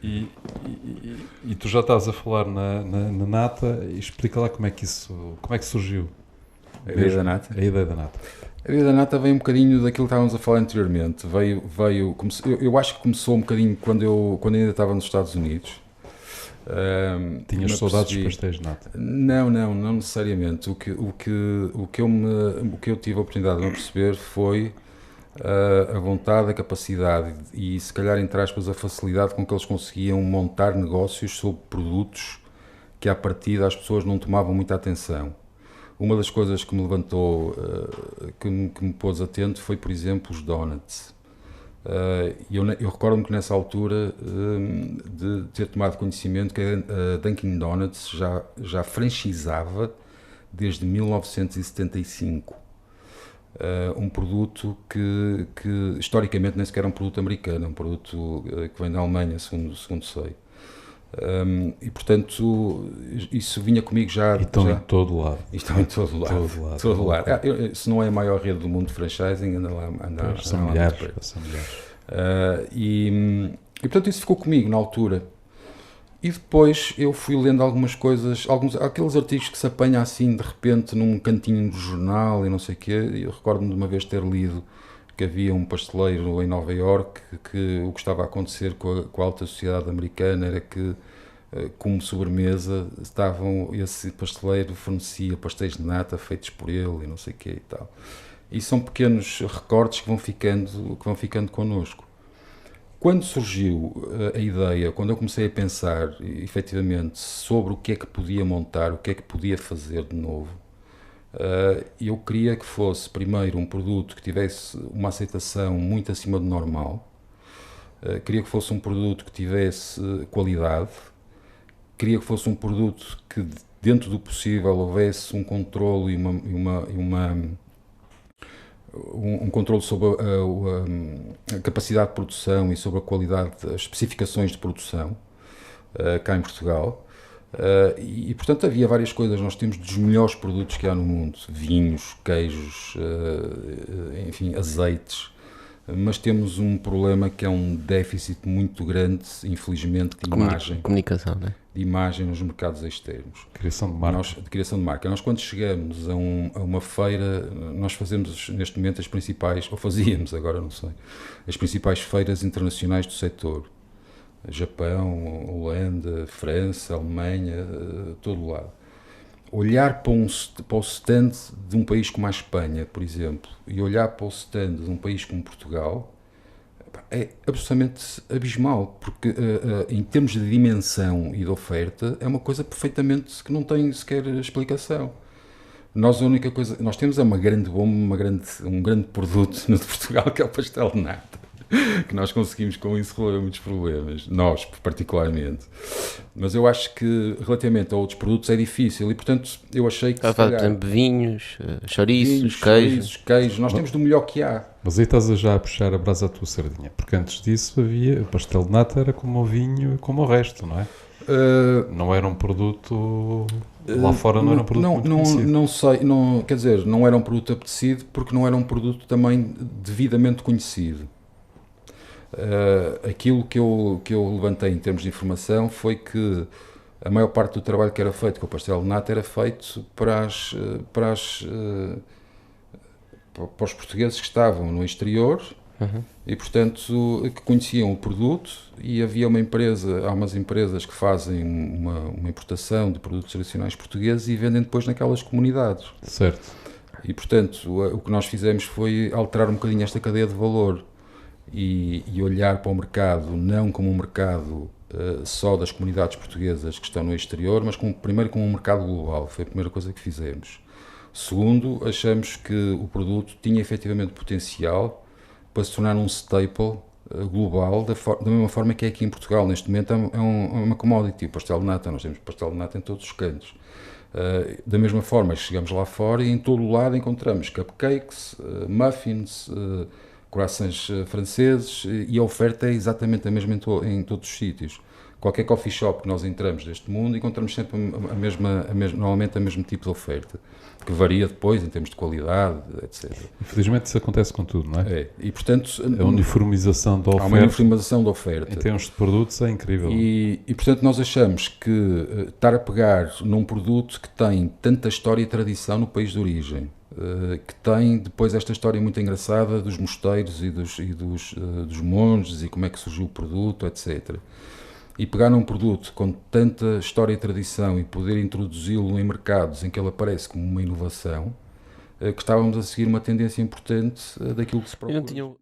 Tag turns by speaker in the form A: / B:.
A: E tu já estás a falar na nata, e explica lá como é que surgiu
B: A ideia da
A: mesmo
B: nata?
A: a ideia da nata.
B: A ideia da nata veio um bocadinho daquilo que estávamos a falar anteriormente. Eu acho que começou um bocadinho quando ainda estava nos Estados Unidos.
A: Tinhas
B: Me
A: saudades dos
B: apercebi.
A: pastéis de nata.
B: Não necessariamente. O que eu tive a oportunidade de me perceber foi a vontade, a capacidade e, se calhar, entre aspas, a facilidade com que eles conseguiam montar negócios sobre produtos que, à partida, as pessoas não tomavam muita atenção. Uma das coisas que me levantou, que me pôs atento, foi, por exemplo, os donuts. Eu recordo-me que nessa altura de ter tomado conhecimento que a Dunkin' Donuts já franchisava desde 1975 um produto que historicamente nem sequer era um produto americano, é um produto que vem da Alemanha, segundo sei. E portanto isso vinha comigo já.
A: E estão em todo lado.
B: Estão em todo lado.
A: Todo lado.
B: Todo lado. Se não é a maior rede do mundo de franchising, anda lá.
A: São milhares.
B: E portanto isso ficou comigo na altura. E depois eu fui lendo algumas coisas, aqueles artigos que se apanha assim de repente num cantinho do jornal e não sei o quê. Eu recordo-me de uma vez ter lido que havia um pasteleiro em Nova Iorque que o que estava a acontecer com a alta sociedade americana era que, como sobremesa, esse pasteleiro fornecia pastéis de nata feitos por ele e não sei o quê e tal. E são pequenos recortes que vão ficando connosco. Quando surgiu a ideia, quando eu comecei a pensar efetivamente sobre o que é que podia montar, o que é que podia fazer de novo, eu queria que fosse primeiro um produto que tivesse uma aceitação muito acima do normal, queria que fosse um produto que tivesse qualidade, queria que fosse um produto que dentro do possível houvesse um controle e um controle sobre a capacidade de produção e sobre a qualidade, as especificações de produção cá em Portugal. E portanto havia várias coisas. Nós temos dos melhores produtos que há no mundo: vinhos, queijos, enfim, azeites. Mas temos um problema que é um déficit muito grande, infelizmente, de imagem.
C: Comunicação, não é?
B: De imagem nos mercados externos.
A: Criação de marca.
B: De criação de marca. Nós, quando chegamos a uma feira, nós fazemos neste momento as principais, ou fazíamos agora, não sei, as principais feiras internacionais do setor. Japão, Holanda, França, Alemanha, todo lado. Olhar para o stand de um país como a Espanha, por exemplo, e olhar para o stand de um país como Portugal, é absolutamente abismal, porque em termos de dimensão e de oferta é uma coisa perfeitamente que não tem sequer explicação. Nós a única coisa nós temos é uma grande bomba, um grande produto no de Portugal, que é o pastel de nata, que nós conseguimos com isso resolver muitos problemas, nós particularmente. Mas eu acho que relativamente a outros produtos é difícil e portanto eu achei que,
C: por exemplo, vinhos, chouriços, queijos.
B: Nós temos do melhor que há.
A: Mas aí estás já a puxar a brasa à tua sardinha, porque antes disso havia, o pastel de nata era como o vinho, como o resto, não é? Não era um produto, lá fora não era um produto muito conhecido.
B: Não sei, quer dizer, não era um produto apetecido porque não era um produto também devidamente conhecido. Aquilo que eu levantei em termos de informação foi que a maior parte do trabalho que era feito com o pastel de nata era feito para os portugueses que estavam no exterior e, portanto, que conheciam o produto, e havia há umas empresas que fazem uma importação de produtos tradicionais portugueses e vendem depois naquelas comunidades.
A: Certo.
B: E, portanto, o que nós fizemos foi alterar um bocadinho esta cadeia de valor e olhar para o mercado não como um mercado só das comunidades portuguesas que estão no exterior, mas primeiro como um mercado global. Foi a primeira coisa que fizemos. Segundo, achamos que o produto tinha efetivamente potencial para se tornar um staple global, da mesma forma que é aqui em Portugal. Neste momento é uma commodity, o pastel de nata. Nós temos pastel de nata em todos os cantos. Da mesma forma, chegamos lá fora e em todo o lado encontramos cupcakes, muffins, croissants franceses, e a oferta é exatamente a mesma em todos os sítios. qualquer coffee shop que nós entramos deste mundo, encontramos sempre normalmente o mesmo tipo de oferta, que varia depois em termos de qualidade, etc.
A: Infelizmente isso acontece com tudo, não é?
B: E, portanto,
A: a uniformização da oferta.
B: Há uma uniformização da oferta.
A: Em termos de produtos é incrível.
B: E, portanto, nós achamos que estar a pegar num produto que tem tanta história e tradição no país de origem, que tem depois esta história muito engraçada dos mosteiros e dos monges e como é que surgiu o produto, etc. E pegar num produto com tanta história e tradição e poder introduzi-lo em mercados em que ele aparece como uma inovação, que estávamos a seguir uma tendência importante daquilo que se procura.